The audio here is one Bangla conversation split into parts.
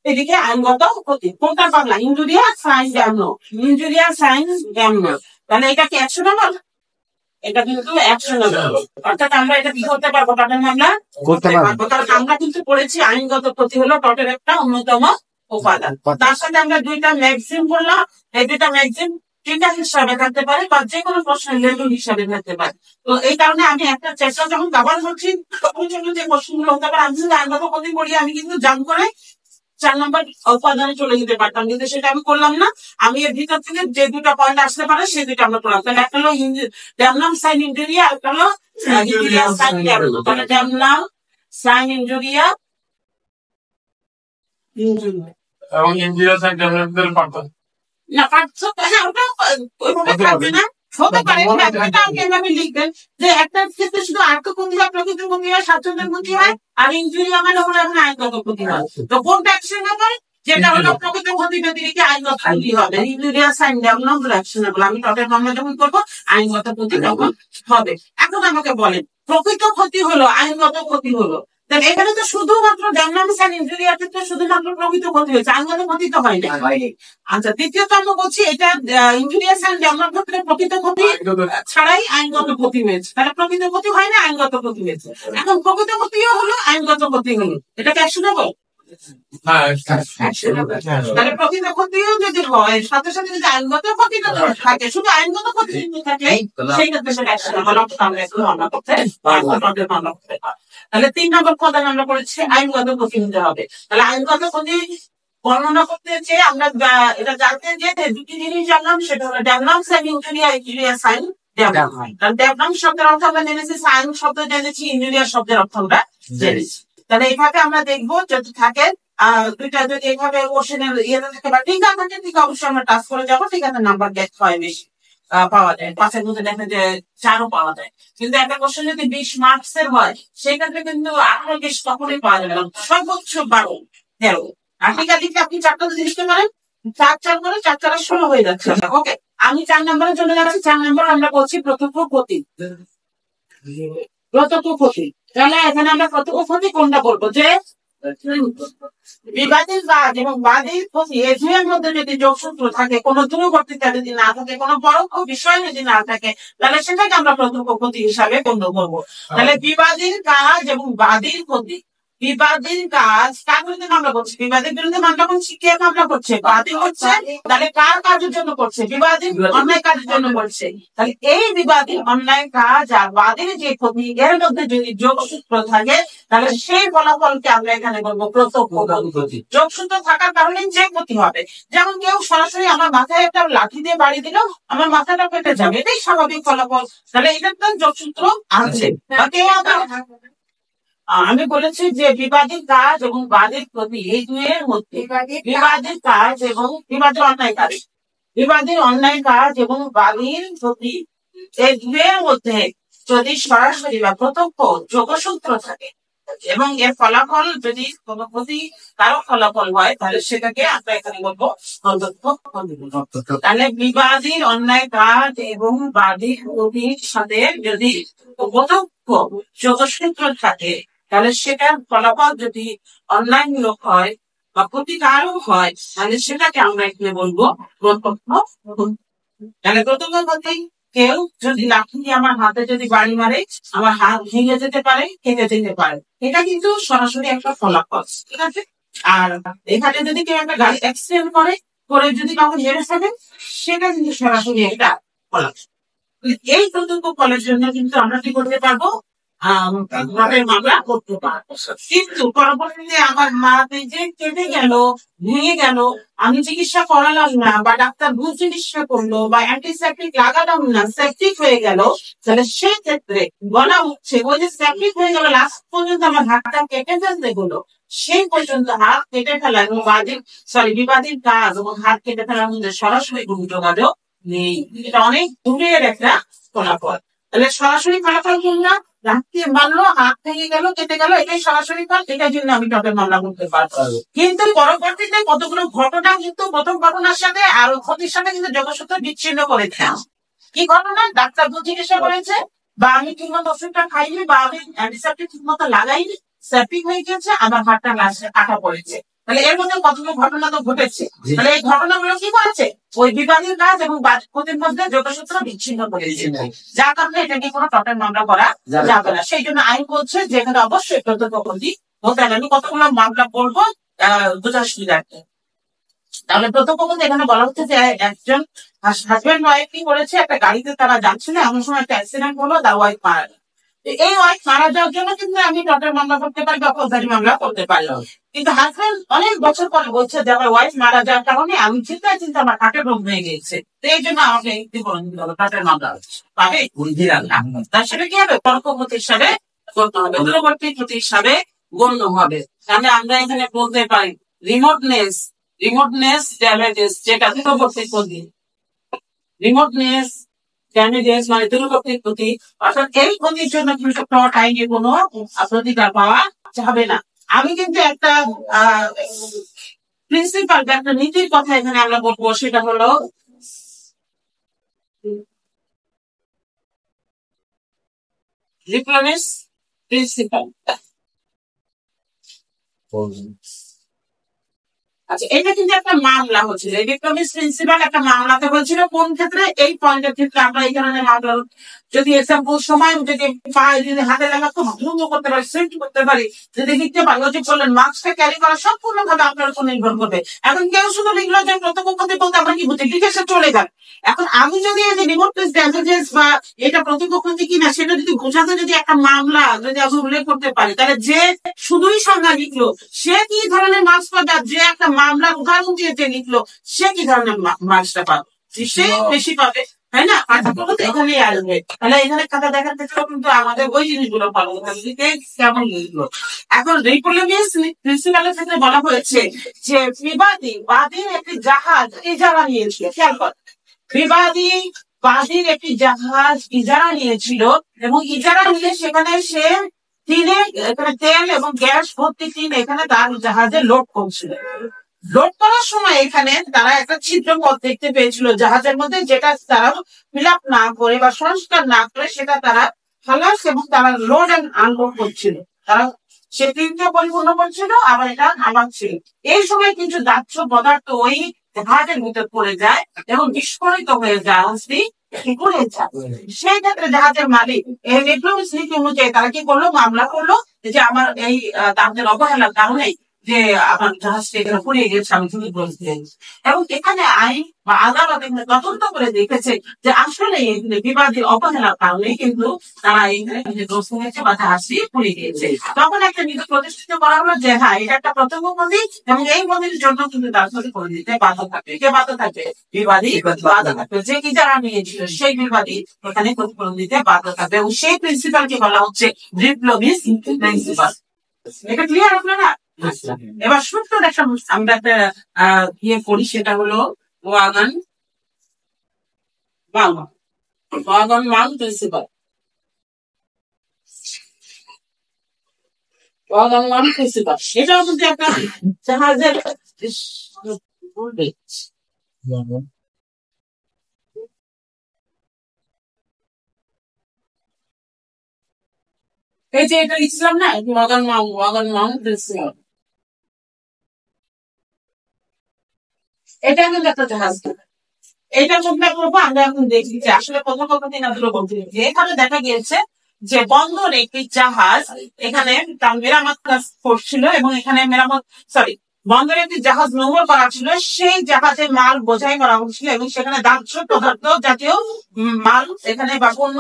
এদিকে আইনগত ক্ষতি। কোনটা বাংলা? ইনজুরিয়া সাইন ড্যামনো, ইনজুরিয়া সাইন ড্যামনো। তাহলে এটা কি অ্যাকশনেবল? এটা কিন্তু অ্যাকশনেবল, অর্থাৎ আমরা এটা কি করতে পারবো? টটের মামলা করতে পারবো। কারণ আমরা কিন্তু পড়েছি আইনগত ক্ষতি হলো টটের একটা অন্যতম উপাদান। তার সাথে আমরা দুইটা ম্যাক্সিম বললাম, এই দুইটা ম্যাক্সিম ট্রিগার হিসাবে থাকতে পারে বা যে কোনো প্রশ্নের লেভেল হিসাবে থাকতে পারে। তো এই কারণে আমি একটা চেষ্টা যখন ব্যবহার করছি তখন যে প্রশ্নগুলো হতে পারে, আমি যদি আইনগত ক্ষতি করি আমি কিন্তু জান করে 4 নম্বর উপাদানে চলে যেতে পারতাম, কিন্তু সেটা আমি করলাম না। আমি এর ভিতর থেকে যে দুটা পয়েন্ট আসতে পারে সেই দুটো আমরা করলাম। তাহলে একটা হলো ড্যামনাম সাইন ইনজুরিয়া, একটা হলো ইনজুরিয়া সাইন ড্যামনাম। তাহলে ড্যামনাম সাইন ইনজুরিয়া এবং ইনজুরিয়া সাইন ড্যামনামের পার্থক্য না, পার্থক্য ওটা ওইভাবে থাকবে না, হতে পারে এভাবে লিখবেন যে একটা ক্ষেত্রে শুধু আর্থ ক্ষতি হয়, প্রকৃত ক্ষতি হয়, স্বাচ্ছন্দ্যের ক্ষতি হয়, আর ইনজুরিয়া মানে হলো এখন আইনগত ক্ষতি হয়। তো কোনটা অ্যাকশনেবল? যেটা হলো প্রকৃত ক্ষতি ব্যতিরিক্ত আইনগত ক্ষতি হবে। ইনজুরিয়া সাইন ড্যামনাম অ্যাকশনেবল। আমি টটের মামলা যখন করবো আইনগত ক্ষতি তখন হবে। এখন আমাকে বলেন প্রকৃত ক্ষতি হলো আইনগত ক্ষতি হলো, তাহলে এখানে তো শুধুমাত্র ড্যামনাম সাইন ইনজুরিয়ার ক্ষেত্রে শুধুমাত্র প্রকৃত ক্ষতি হয়েছে, আইনগত ক্ষতি তো হয়নি। আচ্ছা, দ্বিতীয়ত আমরা বলছি এটা ইনজুরিয়াস এন্ড ড্যামনাম ক্ষেত্রে প্রকৃত ক্ষতি ছাড়াই আইনগত ক্ষতি হয়েছে, তাহলে প্রকৃত ক্ষতি হয় না, আইনগত ক্ষতি হয়েছে। এখন প্রকৃত ক্ষতিও হলো আইনগত ক্ষতি হলো, এটা কি অ্যাকশনেবল? তাহলে প্রকৃত ক্ষতিও যদি হয় সাথে সাথে যদি আইনগত ক্ষতি থাকে, শুধু আইনগত ক্ষতি থাকে সেই ক্ষেত্রে সেটা অ্যাকশনেবল। আমরা একটু মামলা করতে তাহলে 3 নম্বর পদে আমরা করেছি আইনগত ক্ষতি নিতে হবে। তাহলে আইনগত ক্ষতি বর্ণনা করতে চেয়ে আমরা এটা জানতে যে দুটি জিনিস জানলাম, সেটা হলো ড্যামনাম সাইন ইনজুরিয়া, ইনজুরিয়া সাইন ড্যামনাম। কারণ ড্যামনাম শব্দের অর্থ আমরা জেনেছি, সাইন শব্দ জেনেছি, ইনজুরিয়া শব্দের অর্থ আমরা জেনেছি। তাহলে এইভাবে আমরা দেখবো যদি থাকে দুইটা যদি এইভাবে কোশ্চেনের ইয়েতে থাকে বা টিকা থাকে, ঠিক অবশ্যই আমরা টাচ করে যাবো। ঠিক আছে, নাম্বার গেট হয় বেশি পাওয়া যায়, 5-এর মধ্যে দেখেন যে 4ও পাওয়া যায়। কিন্তু একটা কোশ্চেন যদি 20 মার্কসের হয় সেক্ষেত্রে কিন্তু 18-20 কখনোই পাওয়া যাবে না, সর্বোচ্চ 12-13। আর টিকা লিখলে আপনি 4টা যদি লিখতে পারেন, 4 করে 4 16 হয়ে যাচ্ছে। ওকে, আমি 4 নম্বরে চলে যাচ্ছি। 4 নম্বর আমরা বলছি প্রত্যক্ষ ক্ষতি। প্রত্যক্ষ ক্ষতি, তাহলে এখানে আমরা প্রত্যক্ষ ক্ষতি কোনটা বলবো? যে বিবাদীর বাদ এবং বাদীর ক্ষতি এই দুইয়ের মধ্যে যদি যোগসূত্র থাকে, কোন দূরবর্তীতা যদি না থাকে, কোন পরোক্ষ বিষয় যদি না থাকে, তাহলে সেটাকে আমরা প্রত্যক্ষ ক্ষতি হিসাবে গণ্য করবো। তাহলে বিবাদীর কাজ এবং বাদীর ক্ষতি, বিবাদীর কাজ কার বিরুদ্ধে মামলা করছে? বিবাদীর বিরুদ্ধে মামলা করছে, কে মামলা করছে? বাদী করছে। তাহলে কার কাজের জন্য করছে? বিবাদীর অন্যায় কাজের জন্য করছে। তাহলে এই বিবাদীর অন্যায় কাজ আর বাদীর যে ক্ষতি, এর মধ্যে যদি যোগসূত্র থাকে তাহলে সেই ফলাফলকে আমরা এখানে বলবো প্রত্যক্ষ ক্ষতি। যোগসূত্র থাকার কারণে যে ক্ষতি হবে, যেমন কেউ সরাসরি আমার মাথায় একটা লাঠি দিয়ে বাড়ি দিল, আমার মাথাটা কেটে যাবে, এটাই স্বাভাবিক ফলাফল। তাহলে এটার তো যোগসূত্র আছে। আমি বলেছি যে বিবাদীর কাজ এবং বাদীর ক্ষতি এই দুইয়ের মধ্যে, বিবাদীর কাজ এবং বিবাদীর অন্যায় কাজ, বিবাদীর অন্যায় কাজ এবং বাদীর ক্ষতি এই দুইয়ের মধ্যে যদি সরাসরি বা প্রত্যক্ষ যোগসূত্র থাকে এবং এর ফলাফল যদি কোনো ক্ষতি কারো ফলাফল হয়, তাহলে সেটাকে আমরা এখানে বলবো প্রত্যক্ষ ক্ষতি। তাহলে বিবাদীর অন্যায় কাজ এবং বাদীর ক্ষতির সাথে যদি প্রত্যক্ষ যোগসূত্র থাকে, তাহলে সেটার ফলাফল যদি অন্যায়মূলক হয় বা ক্ষতিকারক হয়, তাহলে সেটাকে আমরা এখানে বলবো প্রত্যক্ষ ক্ষতি। তাহলে প্রত্যক্ষ ক্ষতি, কেউ যদি লাঠি দিয়ে আমার হাতে যদি বাড়ি মারে, আমার হাত ভেঙে যেতে পারে, কেটে যেতে পারে, এটা কিন্তু সরাসরি একটা ফলাফল। ঠিক আছে, আর এখানে যদি কেউ একটা গাড়ি অ্যাক্সিডেন্ট করে যদি কাউকে মেরে ফেলে, সেটা কিন্তু সরাসরি একটা ফলাফল। এই প্রত্যক্ষ ফলের জন্য কিন্তু আমরা কি করতে পারবো? মামলা করতে পারবো। কিন্তু পরবর্তীতে আমার মাতে যে কেটে গেল, ভেঙে গেল, আমি চিকিৎসা করালাম না বা ডাক্তার ভুল চিকিৎসা করলো বা অ্যান্টিসেপটিক লাগালাম না, সেপটিক হয়ে গেল, তাহলে সেই ক্ষেত্রে বলা হচ্ছে ওই যে সেপটিক হয়ে গেল, লাস্ট পর্যন্ত আমার হাতটা কেটে ফেলতে হলো, সেই পর্যন্ত হাত কেটে ফেলা এবং বিবাদীর কাজ এবং হাত কেটে ফেলার মধ্যে সরাসরি কোনো যোগাযোগ নেই। এটা অনেক দূরের একটা ফলাফল। তাহলে সরাসরি ফলাফল না, রাখতে মানলো, হাত ভেঙে গেল, কেটে গেল, এটাই সরাসরি ফল, এটার জন্য আমি টটের মামলা করতে পারবো। কিন্তু পরবর্তীতে কতগুলো ঘটনা কিন্তু প্রথম ঘটনার সাথে আর ক্ষতির সাথে কিন্তু যোগসূত্র বিচ্ছিন্ন করে দেয়। কি ঘটনা? ডাক্তার ভুল চিকিৎসা করেছে, বা আমি ঠিকমতো ওষুধটা খাইনি, বা আমি অ্যান্টিসেপটিক ঠিক মতো লাগাইনি, সেপটিক হয়ে গেছে, আমার হাতটা লাস্টে কাটা পড়েছে। তাহলে এর মধ্যে কতগুলো ঘটনা তো ঘটেছে। তাহলে এই ঘটনাগুলো কি করেছে, ওই বিবাদীর কাজ এবং বাদীর মধ্যে যোগসূত্র বিচ্ছিন্ন করে দিয়েছে, যার কারণে এটাকে কোনো টটের মামলা করা যাবে না। সেই জন্য আইন বলছে যে এখানে অবশ্যই প্রত্যক্ষপন্থী হতে হবে। আমি কতগুলো মামলা বলবো বোঝার সুবিধার্থে। তাহলে প্রত্যক্ষপন্থী এখানে বলা হচ্ছে যে একজন হাজবেন্ড ওয়াইফ কি করেছে, একটা গাড়িতে তারা যাচ্ছিল, এমন সময় একটা অ্যাক্সিডেন্ট হলো, তার ওয়াইফ মারা গেল। এই ওয়াইফ মারা যাওয়ার জন্য কিন্তু আমি টর্চার মামলা করতে পারি বা ফৌজদারি মামলা করতে পারি। কিন্তু হাজবেন্ড অনেক বছর পরে বলছে যে আমার ওয়াইফ মারা যাওয়ার কারণে আমি চিন্তায় চিন্তা আমার কাঠের রোগ হয়ে গেছে, তো এই জন্য আমাকে টর্চার মামলা পাবে। তার সেটা কি হবে, পরোক্ষপন্থী হিসাবে করতে হবে, দূরবর্তী প্রতি হিসাবে গণ্য হবে। তাহলে আমরা এখানে বলতে পারি রিমোটনেস ড্যামেজেস, যেটা দূরবর্তী প্রতি, রিমোটনেস ড্যামেজেস মানে দূরবর্তী প্রতি, অর্থাৎ এই ক্ষতির জন্য কিন্তু টর্ট আইনে কোনো প্রতিকার পাওয়া যাবে না। আমি কিন্তু একটা প্রিন্সিপাল বা একটা নীতির কথা এখানে আমরা বলবো, সেটা হলো রিপ্লোমিস প্রিন্সিপাল। আচ্ছা, এটা কিন্তু একটা মামলা হচ্ছিল, রিপ্লোমিস প্রিন্সিপাল একটা মামলাতে হয়েছিল। কোন ক্ষেত্রে, এই পয়েন্টের ক্ষেত্রে আমরা এই ধরনের মামলা যদি এক্সাম্পল সময় যদি পাই, যদি হাতে লাগা খুব দ্রুত করতে পারি, সেট করতে পারি, যদি লিখতে পারি, ওই যে বললেন মার্কসটা ক্যারি করা সম্পূর্ণ ভাবে আপনার উপর নির্ভর করবে। এখন কেউ শুধু লিখলো যে প্রত্যক্ষপন্থী বলতে আমরা কি বুঝি, লিখে সে চলে যান। এখন আমি যদি এই যে রিমোটনেস ড্যামেজেস বা এটা প্রত্যক্ষপন্থী কিনা সেটা যদি বোঝাতে যদি একটা মামলা যদি আমি উল্লেখ করতে পারি, তাহলে যে শুধুই সংজ্ঞা লিখলো সে কি ধরনের মার্কস পাবে, আর যে একটা মামলার উদাহরণ দিয়ে যে লিখলো সে কি ধরনের মার্কসটা পাবে, সে বেশি পাবে, তাই না? এখানেই আসবে। তাহলে এখানে খাতা দেখার ক্ষেত্রেও কিন্তু আমাদের ওই জিনিসগুলো পাবো, কেমন লিখলো। এখন রিপ্লোমিস প্রিন্সিপালের ক্ষেত্রে বলা হয়েছে যে বাদীর একটি জাহাজ ইজারা নিয়েছিল। খেয়াল কর, বাদীর একটি জাহাজ ইজারা নিয়েছিল এবং ইজারা নিয়ে সেখানে সে এখানে তেল এবং গ্যাস ভর্তি টিন এখানে তার জাহাজে লোড করছিল। লোড করার সময় এখানে তারা একটা ছিদ্র পথ দেখতে পেয়েছিল জাহাজের মধ্যে, যেটা তারা ফিল আপ না করে বা সংস্কার না করে সেটা তারা খালাস এবং তারা লোড অ্যান্ড আনলোড করছিল। তারা সে টিনকে পরিপূর্ণ করছিল, আবার এটা নামাচ্ছিল। এই সময় কিছু দাহ্য পদার্থ ওই জাহাজের ভিতর পড়ে যায় এবং বিস্ফোরিত হয়ে জাহাজটি পুড়ে যায়। সেই ক্ষেত্রে জাহাজের মালিক এই রিপ্লোমিস নীতি অনুযায়ী তারা কি করলো, মামলা করলো যে আমার এই তাদের অবহেলার কারণে যে আমার জাহাজটি এখানে পুড়িয়ে গেছে, আমি চুরি বলতে। এবং এখানে আইন বা আদালত এখানে তদন্ত করে দেখেছে যে আসলে বিবাদীর অবহেলার কারণে কিন্তু তারা এখানে গ্রস্ত হয়েছে বা জাহাজটি পুড়িয়ে গিয়েছে। তখন একটা নীতি প্রতিষ্ঠিত করা হলো যে হ্যাঁ, এটা একটা প্রত্যক্ষপন্থী এবং এই বন্দির জন্য কিন্তু দায়িত্ব করে দিতে বাধ্য থাকবে। কে বাধ্য থাকবে? বিবাদী বাধ্য থাকবে। যে কি যারা নিয়েছিল সেই বিবাদী এখানে ক্ষতিপূরণ দিতে বাধ্য থাকবে, এবং সেই প্রিন্সিপালকে বলা হচ্ছে রিপ্লোমিস প্রিন্সিপাল। এটা ক্লিয়ার আপনারা? এবার সুন্দর একটা আমরা একটা করি, সেটা হলো ওয়াগন মান প্রিন্সিপাল। এটাও কিন্তু একটা জাহাজের এই যে এটা লিখছিলাম না, ওয়াগন মান প্রিন্সিপাল, এটা কিন্তু একটা জাহাজ। এটা চিন্তা করবো আমরা এখন দেখি যে আসলে প্রথমপন্থী না দূরপন্থী। এখানে দেখা গিয়েছে যে বন্দরে একটি জাহাজ এখানে তার মেরামত কাজ করছিল এবং এখানে বন্দরে একটি জাহাজ নোঙর করা ছিল, সেই জাহাজে মাল বোঝাই করা হচ্ছিল এবং সেখানে দাহ্য পদার্থ জাতীয় মাল এখানে বা পণ্য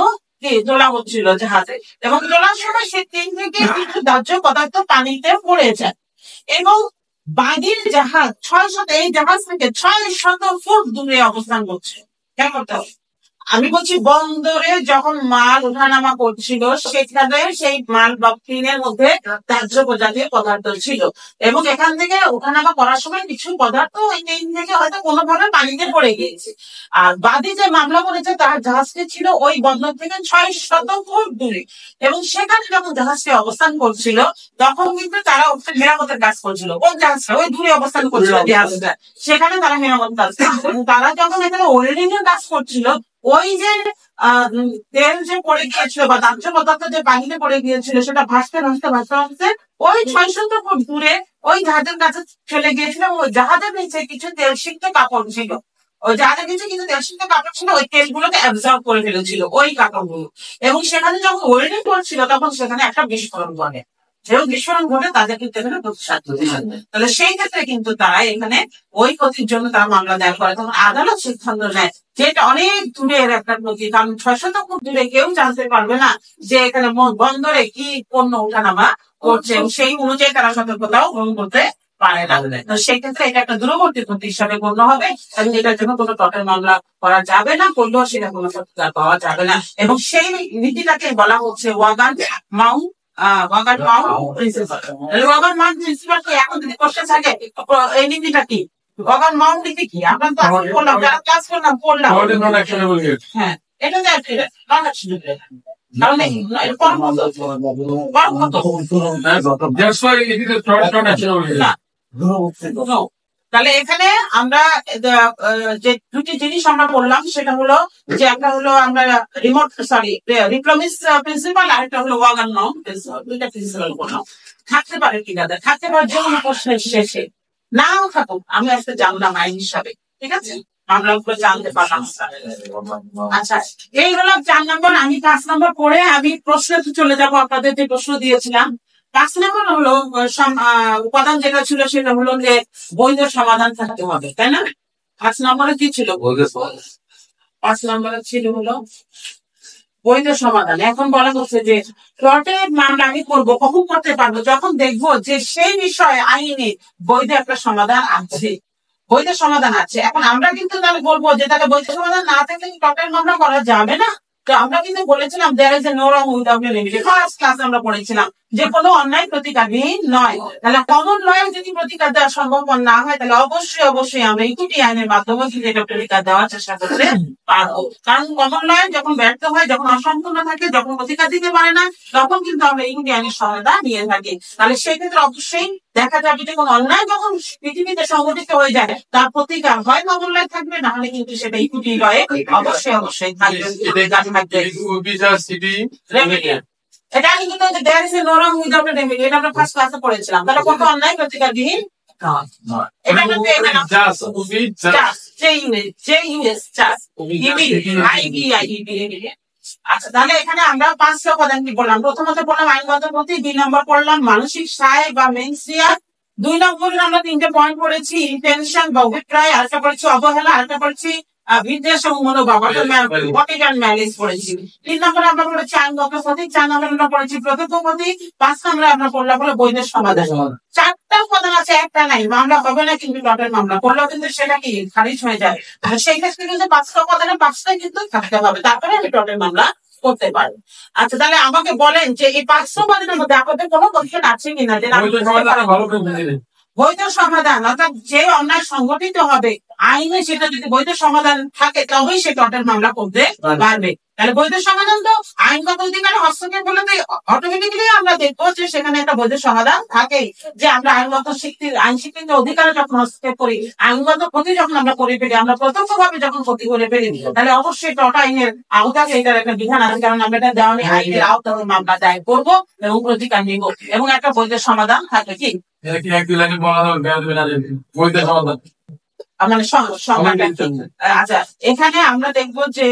তোলা হচ্ছিল জাহাজে, এবং তোলার সময় সে তিন থেকে কিছু দাহ্য পদার্থ পানিতে পড়ে যায় এবং বাদীর জাহাজ এই জাহাজ থেকে 600 ফুট দূরে অবস্থান করছে। কেন করতে হবে? আমি বলছি বন্দরে যখন মাল ওঠানামা করছিল সেখানে সেই মাল বা ট্রেনের মধ্যে দাহ্য জাতীয় পদার্থ ছিল এবং এখান থেকে ওঠানামা করার সময় কিছু পদার্থ ওই ট্রেন থেকে হয়তো কোনোভাবে পানিতে পড়ে গিয়েছে। আর বাদী যে মামলা করেছে তার জাহাজটি ছিল ওই বন্দর থেকে 600 ফুট দূরে এবং সেখানে যখন জাহাজটি অবস্থান করছিল তখন কিন্তু তারা মেরামতের কাজ করছিল। কোন জাহাজটা? ওই দূরে অবস্থান করছিল জাহাজটা, সেখানে তারা মেরামত কাজ করছিল। তারা যখন এখানে ওয়েল্ডিং কাজ করছিল, ওই যে তেল যে পড়ে গিয়েছিল বা দাহ্য পদার্থ যে পানিতে পড়ে গিয়েছিল সেটা ভাসতে ওই 600 ফুট দূরে ওই জাহাজের কাছে চলে গিয়েছিলাম। ওই জাহাজের নিচে কিছু তেল সিক্ত কাপড় ছিল, ওই জাহাজের নিচে কিছু তেল সিক্ত কাপড় ছিল, ওই তেলগুলোকে অ্যাবজর্ব করে ফেলেছিল ওই কাপড়গুলো। এবং সেখানে যখন ওয়েল্ডিং করছিল তখন সেখানে একটা বিস্ফোরণ ঘটে। যেহেতু বিস্ফোরণ ঘটে তাদের কিন্তু এখানে প্রতিশোধ নিতে হবে। তাহলে সেই ক্ষেত্রে কিন্তু তারা এখানে ওই ক্ষতির জন্য তারা মামলা দায়ের করে। তখন আদালত সিদ্ধান্ত নেয় যে এটা অনেক দূরের একটা ক্ষতি, কারণ 600 ফুট দূরে কেউ জানতে পারবে না যে এখানে বন্দরে কি পণ্য ওঠানামা করছে, সেই অনুযায়ী তারা সতর্কতাও গ্রহণ করতে পারে না। তো সেই ক্ষেত্রে এটা একটা দূরবর্তী ক্ষতি হিসাবে গণ্য হবে এবং এটার জন্য কোনো টোটাল মামলা করা যাবে না, করলেও সেটা কোনো সত্যতা পাওয়া যাবে না। এবং সেই নীতিটাকে বলা হচ্ছে ওয়াগান মাউন্ট প্রিন্সিপাল। এখন যদি কোশ্চেন থাকে এই নীতিটা কি, ওয়াগান মাউন্ট নীতি কি, আমরা তো করলাম, যারা ক্লাস করলাম পড়লাম। হ্যাঁ, এটা তাহলে এখানে আমরা যে দুটি জিনিস আমরা বললাম সেটা হলো যে একটা হলো আমরা রিপ্লমিস প্রিন্সিপাল, আর একটা হলো ওয়াগান মাউন্ট প্রিন্সিপাল। দুইটা প্রিন্সিপাল বললাম। থাকতে পারে কি না, থাকতে পারে যে কোনো প্রশ্নের শেষে, নাও থাকুক আমি একটা জানলাম আইন হিসাবে, ঠিক আছে, মামলাগুলো জানতে পারলাম। আচ্ছা, এই হলো 4 নম্বর। আমি 5 নম্বর পরে আমি প্রশ্নে চলে যাবো। আপনাদের যে প্রশ্ন দিয়েছিলাম 5 নম্বর হলো উপাদান যেটা ছিল সেটা হলো যে বৈধ সমাধান থাকতে হবে, তাই না? 5 নম্বরে কি ছিল? 5 নম্বরে ছিল হলো বৈধ সমাধান। এখন বলা হচ্ছে যে প্লটের মামলা আমি করবো, কখন করতে পারবো? যখন দেখবো যে সেই বিষয়ে আইনে বৈধ একটা সমাধান আছে, বৈধ সমাধান আছে। এখন আমরা কিন্তু তাহলে বলবো যে তাহলে বৈধ সমাধান না থাকলে প্লটের মামলা করা যাবে না। তো আমরা কিন্তু বলেছিলাম there is a no wrong without a remedy। First class আমরা পড়েছিলাম যে কোনো অন্যায় প্রতিকারহীন নয়। তাহলে কমন লয়ে যদি প্রতিকার দেওয়া সম্ভব না হয় তাহলে অবশ্যই আমরা ইকুইটি আইনের মাধ্যমে কিন্তু এটা প্রতিকার দেওয়ার চেষ্টা করতে পারবো। কারণ কমন লয়ে যখন ব্যর্থ হয়, যখন অসম্পূর্ণ থাকে, যখন প্রতিকার দিতে পারে না, তখন কিন্তু আমরা ইকুইটি আইনের সহায়তা নিয়ে থাকি। তাহলে সেক্ষেত্রে অবশ্যই দেখা যাবে যে কোন অন্যায় যখন পৃথিবীতে সংঘটিত হয়ে যায় তার প্রতিকার হয় কমন লয়ে থাকবে, না হলে কিন্তু সেটা ইকুইটি লয়ে অবশ্যই থাকবে। এটা কিন্তু there is no wrong without a remedy, এটা আমরা ফার্স্ট ক্লাসে পড়েছিলাম। তাহলে কত অন্যায় প্রতিকারবিহীন, এটা কিন্তু আচ্ছা। তাহলে এখানে আমরা 5টা উপাদান কি বললাম? প্রথমত বললাম আইনগত ক্ষতি, 2 নম্বর পড়লাম মানসিক সায় বা মেনসিয়া, 2 নম্বরে আমরা 3টে পয়েন্ট পড়েছি, ইন্টেনশন বা অভিপ্রায়, আরেকটা পড়েছি অবহেলা, আরেকটা পড়েছি বিদ্বেষ এবং মনোভাব ম্যানেজ পড়েছি। 3 নম্বরে আমরা পড়েছি আইনগত ক্ষতি, 4 নম্বরে আমরা পড়েছি প্রত্যক্ষ ক্ষতি, 5 নম্বরে আমরা পড়লাম হলো বৈধ সমাধান। 4টা উপাদান আছে, একটা নাই। মামলা হবে না কিন্তু প্লটের মামলা করলেও কিন্তু সেটা কি খারিজ হয়ে যায়। সেই ক্ষেত্রে কিন্তু 5টা উপাদানের 5টাই কিন্তু থাকতে হবে, তারপরে আমি প্লটের মামলা করতে পারবো। আচ্ছা, তাহলে আমাকে বলেন যে এই 5টা উপাদানের মধ্যে আপনাদের কোনো কোশ্চেন আছে কিনা যে বৈধ সমাধান, অর্থাৎ যে অন্যায় সংগঠিত হবে আইনে সেটা যদি বৈধ সমাধান থাকে তবেই সে প্লটের মামলা করতে পারবে। তাহলে বৈধ সমাধান তো আইনগত অধিকারে হস্তক্ষেপ বলে অটোমেটিক্যালি আমরা দেখবো যে সেখানে একটা বৈধ সমাধান থাকে, যে আমরা আইনগত আইন স্বীকৃত অধিকারে যখন হস্তক্ষেপ করি, আইনগত ক্ষতি যখন আমরা করে ফেলি, আমরা প্রত্যক্ষ ভাবে যখন ক্ষতি করে ফেলি, তাহলে অবশ্যই প্লট আইনের আওতায় এটার একটা বিধান আছে, কারণ আমরা এটা দেওয়ানি আইনের আওতায় মামলা দায়ের করবো এবং প্রতিকার নিব এবং একটা বৈধ সমাধান থাকে। কি আচ্ছা, এখানে আমরা দেখবো যে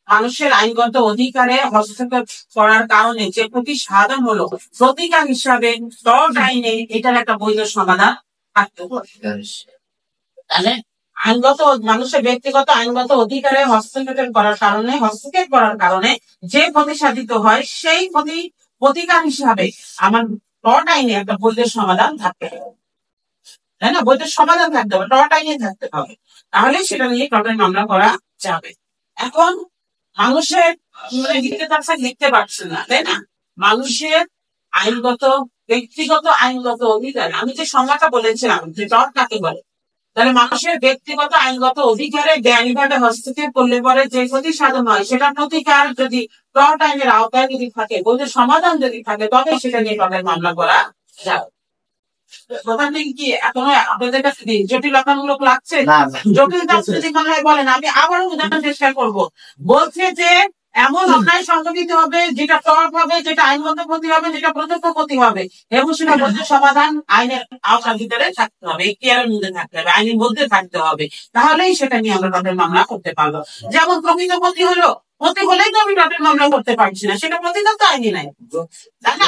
মানুষের আইনগত অধিকারে হস্তক্ষেপ করার কারণে যে ক্ষতি সাধন হলো প্রতিকার হিসাবে প্লট আইনে এটার একটা বৈধ সমাধান থাকতে হবে। তাহলে আইনগত মানুষের ব্যক্তিগত আইনগত অধিকারে হস্তক্ষেপ করার কারণে যে ক্ষতি সাধিত হয় সেই ক্ষতি প্রতিকার হিসাবে আমার প্লট আইনে একটা বৈধ সমাধান থাকতে হবে, তাই না? বৈধ সমাধান থাকতে হবে, প্লট আইনে থাকতে হবে, তাহলে সেটা নিয়ে প্লটের মামলা করা যাবে। এখন মানুষের লিখতে পারছে না, তাই না? মানুষের আইনগত ব্যক্তিগত আইনগত অধিকার, আমি যে সংজ্ঞাটা বলেছিলাম যে প্লট কাকে বলে, তাহলে মানুষের ব্যক্তিগত আইনগত অধিকারে জ্ঞানীভাবে হস্তক্ষেপ করলে পরে যে ক্ষতি সাধন হয় সেটা প্রতিকার যদি প্লট আইনের আওতায় যদি থাকে, বৈধ সমাধান যদি থাকে, তবে সেটা নিয়ে প্লটের মামলা করা যাবে। কি এখনো আপনাদের কাছে জটিলতামূলক লাগছে? জটিলতা যদি মনে হয় বলেন, আমি আবারও উদাহরণ চেষ্টা করবো। বলছে যে এমন অন্যায় সংগঠিত হবে যেটা টপ হবে, যেটা আইনগত ক্ষতি হবে, যেটা প্রত্যক্ষ ক্ষতি হবে, এবং সেটা বৈধ সমাধান আইনের আওতার ভিতরে থাকতে হবে, এখতিয়ারের মধ্যে থাকতে হবে, আইনের মধ্যে থাকতে হবে। তাহলেই সেটা নিয়ে আমরা টটের মামলা করতে পারবো। যেমন প্রকৃত ক্ষতি হলো, ক্ষতি হলেই তো আমি টটের মামলা করতে পারছি না, সেটা প্রতিকার তো আইনি নাই, তাই না?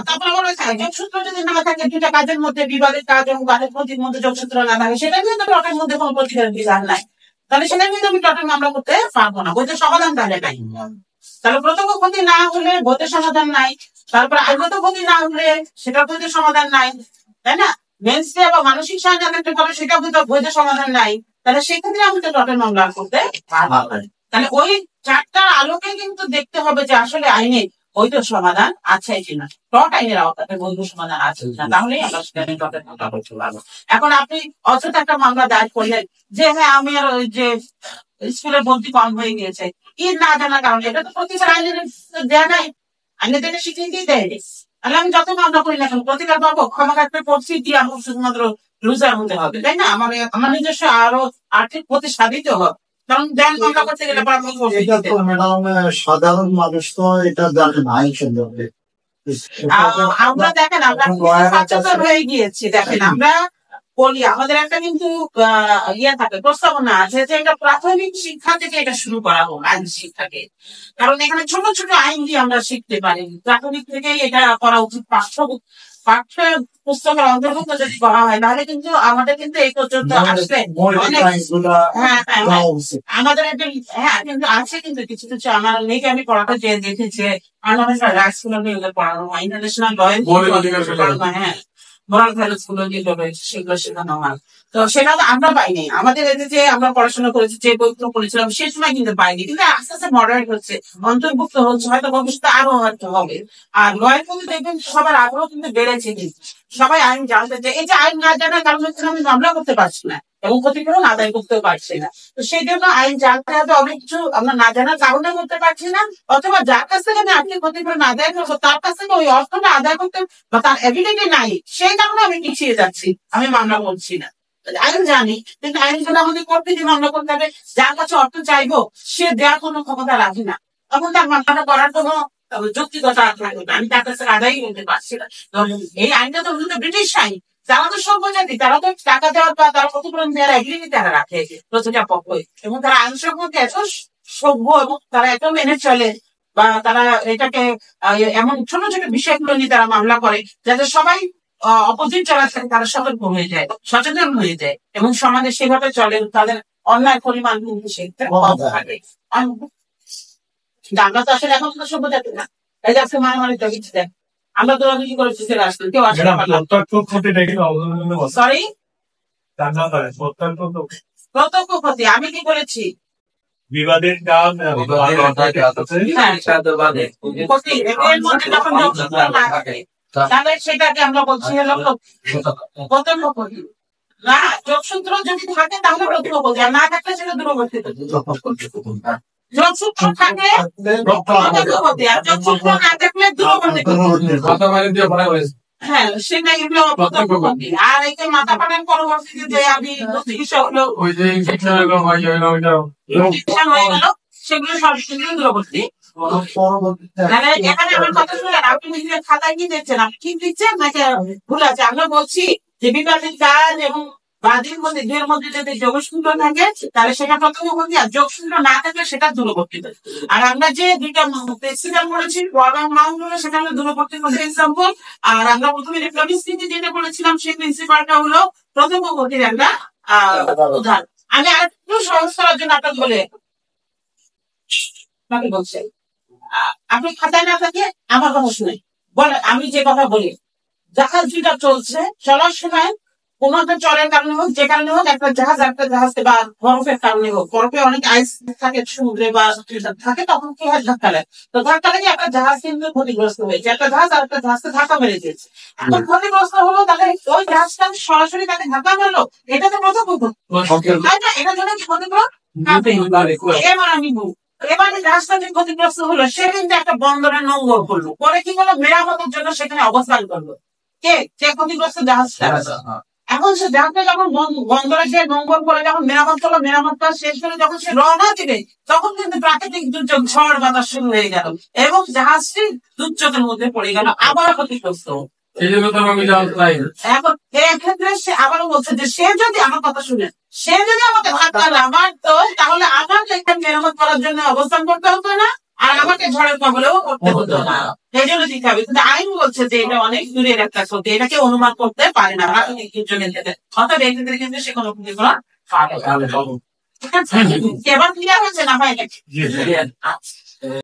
তারপর আমার ওই যোগসূত্র যদি না থাকে, দুটা কাজের মধ্যে বিবাদের কাজ এবং বাদের ক্ষতির মধ্যে যোগসূত্র না থাকে, সেটা নিয়ে তো টটের মধ্যে কোনো প্রতিকার বিধান নাই, তাহলে সেটা নিয়ে আমি টটের মামলা করতে পারবো না, বৈধ সমাধান তাহলে নাই। তাহলে প্রত্যক্ষ ক্ষতি না হলে বৈধ সমাধান নাই, তারপর আইনগত ক্ষতি না হলে সেটা বৈধ সমাধান নাই, তাই না? মেনস্টে বা মানসিক সহায়তা করতে পারে, সেটা বৈধ সমাধান নাই, তাহলে সেক্ষেত্রে আমি তো টটের মামলা করতে পারবো না। তাহলে ওই চারটার আলোকে কিন্তু দেখতে হবে যে আসলে আইনে বৈধ সমাধান আছে কিনা, টট আইনের আওতাতে বৈধ সমাধান আছে কিনা, তাহলেই আমরা সেখানে টটের মামলা করতে পারবো। এখন আপনি অযথা একটা মামলা দায়ের করলেন যে হ্যাঁ আমি আর ওই যে স্কুলে ভর্তি কম হয়ে গিয়েছে, কি না জানার কারণে, এটা তো প্রতিকার আইনের দেয়া নাই, আইনের দিকে স্বীকৃতি দেয়। তাহলে আমি যত মামলা করি না কেন প্রতিকার পাবো, ক্ষমা কাটতে পড়ছি দিয়ে আমার শুধুমাত্র লুজার হতে হবে, তাই না? আমার আমার নিজস্ব আরো আর্থিক প্রতি সাধিত হবে, কারণ ব্যাংক মামলা করতে গেলে এটা তো ম্যাডাম সাধারণ মানুষ তো এটা জানে না আইন সম্পর্কে। আমরা দেখেন আমরা সচেতন হয়ে গিয়েছি, দেখেন আমরা বলি আমাদের একটা কিন্তু ইয়ে থাকে, প্রস্তাবনা আছে যে এটা প্রাথমিক শিক্ষা থেকে এটা শুরু করা হোক, আইন শিক্ষাকে, কারণ এখানে ছোট ছোট আইন দিয়ে আমরা শিখতে পারি, প্রাথমিক থেকেই এটা করা উচিত। পাঠ্য পুস্তকের অন্তর্ভুক্ত যদি করা হয় তাহলে কিন্তু আমাদের কিন্তু এই পর্যন্ত আসলে হ্যাঁ আমাদের একটা হ্যাঁ কিন্তু আছে, কিন্তু কিছু কিছু আমার মেয়েকে আমি পড়াতে চেয়ে দেখেছি আন্তর্জাতিক রাইটস গুলো নিয়ে পড়ানো হয়, ইন্টারন্যাশনাল ল পড়ানো, হ্যাঁ মোরাল ভ্যালুস গুলো যেগুলো রয়েছে সেগুলো শেখানো হয়। তো সেটা তো আমরা পাইনি, আমাদের এতে যে আমরা পড়াশোনা করেছি, যে বইগুলো পড়েছিলাম সে সময় কিন্তু পাইনি, কিন্তু আস্তে আস্তে মডারেট হচ্ছে, অন্তর্ভুক্ত হচ্ছে, হয়তো ভবিষ্যতে আরো হয়তো হবে। আর লয়ের কিন্তু দেখবেন সবার আগ্রহ কিন্তু বেড়েছে, কিন্তু সবাই আইন জানতে চায়। এই যে আইন না জানার কারণে আমি মামলা করতে পারছি না এবং ক্ষতিপূরণ আদায় করতেও পারছি না, তো সেই জন্য আইন জানতে হবে, অনেক কিছু আমরা না জানার কারণে করতে পারছি না, অথবা যার কাছ থেকে আমি আর্থিক ক্ষতিপূরণ আদায় করবো তার কাছ থেকে ওই অর্থটা আদায় করতে বা তার এবিলিটি নাই, সেই কারণে আমি পিছিয়ে যাচ্ছি, আমি মামলা করছি না। আইন জানি কিন্তু আইন গুলো আমাদের করতে যে মামলা করতে হবে, যার কাছে অর্থ চাইবো সে দেওয়ার কোনো ক্ষমতা রাখে না, তখন তার মামলাটা করার কোনো যৌক্তিকতা থাকবে না, আমি তার কাছে আদায়ই করতে পারছি না। এই আইনটা তো মূলত ব্রিটিশ আইন, যারা তো সভ্যজাতি তারা তো টাকা দেওয়ার বা তারা ক্ষতিপূরণ দেওয়ার এগ্রিমেন্ট তারা রাখে প্রতিটা পক্ষ, এবং তারা আইন সম্পর্কে এত সভ্য এবং তারা এত মেনে চলে, বা তারা এটাকে এমন ছোট ছোট বিষয়গুলো নিয়ে তারা মামলা করে যাতে সবাই অপোজিট যারা থাকে তারা সতর্ক হয়ে যায়, সচেতন হয়ে যায়, এবং সমাজে সেভাবে চলে, তাদের অন্যায় পরিমাণ কিন্তু সেটা কম থাকে। আমরা তো আসলে এখন তো সভ্যজাতি না, এই যে আজকে মারামারি তো কিছু দেখ, আমরা তো কিছু করেছি সেটা আসলে কেউ আসলে সরি প্রত্যক্ষ ক্ষতি আমি কি বলেছি, বিবাদের কাজ ক্ষতি এর মধ্যে যখন যোগসূত্র না থাকে তাহলে সেটাকে আমরা বলছি হলো প্রত্যক্ষ ক্ষতি। না যোগসূত্র যদি থাকে তাহলে প্রত্যক্ষ ক্ষতি, আর না থাকলে সেটা দূরবর্তী যোগসূত্র থাকলে প্রত্যক্ষ ক্ষতি, আর যোগসূত্র না থাকলে দূরবর্তী ক্ষতি। হ্যাঁ সেটা এগুলো প্রত্যক্ষ ক্ষতি। আর এই যে মাথা পাঠান পরবর্তীতে যে আমি হলো ওই যে হয়ে গেল সেগুলো সব সেগুলো দূরবর্তী। এখানে আমার কথা শুনলেন, আপনি নিজের খাতায় কি দিচ্ছেন, আপনি ঠিক দিচ্ছেন নাকি ভুল আছে? আমরা বলছি যে বিবাদের কাজ এবং বাদীর মধ্যে দুয়ের মধ্যে যদি যোগসূত্র থাকে তাহলে সেটা প্রথম ক্ষতি, আর যোগসূত্র না থাকলে সেটা দূরবর্তী। আর আমরা যে দুইটা প্রেসিডেন্ট বলেছি সেটা হলো দূরবর্তী এক্সাম্পল, আর আমরা প্রথমে রিপ্লাবিস্টিতে যেটা বলেছিলাম সেই প্রিন্সিপালটা হলো প্রথম ক্ষতির একটা উদাহরণ। আমি আরেকটু সহজ করার জন্য আপনাকে বলে বলছে আপনি খাতায় না থাকে আমার কথা শুনে বলে, আমি যে কথা বলি জাহাজ দুইটা চলছে, চলার সময় কোন একটা চরের কারণে হোক, যে কারণে হোক, একটা জাহাজ বা বরফের কারণে হোক, বরফে অনেক আইস থাকে সমুদ্রে বা থাকে, তখন কি হয় ধাক্কা লাগে, তো ধাক্কা লাগে একটা জাহাজ কিন্তু ক্ষতিগ্রস্ত হয়েছে, একটা জাহাজ আর একটা জাহাজকে ধাক্কা মেরে দিয়েছে, এখন ক্ষতিগ্রস্ত হলো, তাহলে ওই জাহাজটা সরাসরি তাকে ধাক্কা মারলো, এটা তো প্রথম এটার জন্য কি ক্ষতিগ্রস্ত। এবার আমি এবারে জাহাজটা যে ক্ষতিগ্রস্ত হলো সে কিন্তু একটা বন্দরে নোঙ্গর করলো, পরে কি করলো মেরামতের জন্য সেখানে অবস্থান করলো, কে যে ক্ষতিগ্রস্ত জাহাজটা। এখন সে জাহাজটা যখন বন্দরে গিয়ে নোঙ্গর করে যখন মেরামতটা শেষ করে যখন সে রওনা দিবে, তখন কিন্তু প্রাকৃতিক দুর্যোগ ঝড় বাতাস শুরু হয়ে গেল এবং জাহাজটি দুর্যোগের মধ্যে পড়ে গেল, আবার ক্ষতিগ্রস্ত। এই জন্য তো আমি জাহাজ চাই না। এখন এক্ষেত্রে সে আবারও বলছে যে সে যদি আমার কথা শুনে, সে যদি আমাকে ধাক্কা না মারতো, তাহলে আমাকে এখানে মেরামত করার জন্য অবস্থান করতে হতো না, আর আমাকে ঝড়ের কবলেও করতে হতো না। এই জন্য দিতে হবে। কিন্তু আইন বলছে যে এটা অনেক দূরের একটা ক্ষতি, এটাকে অনুমান করতে পারে না প্রাকৃতিক দুর্যোগের ক্ষেত্রে। অর্থাৎ এই ক্ষেত্রে কিন্তু সে কোনো ক্ষতিপূরণ পাবে না। ঠিক আছে? এবার ক্লিয়ার হচ্ছে না ভাই? জি, জি। আচ্ছা।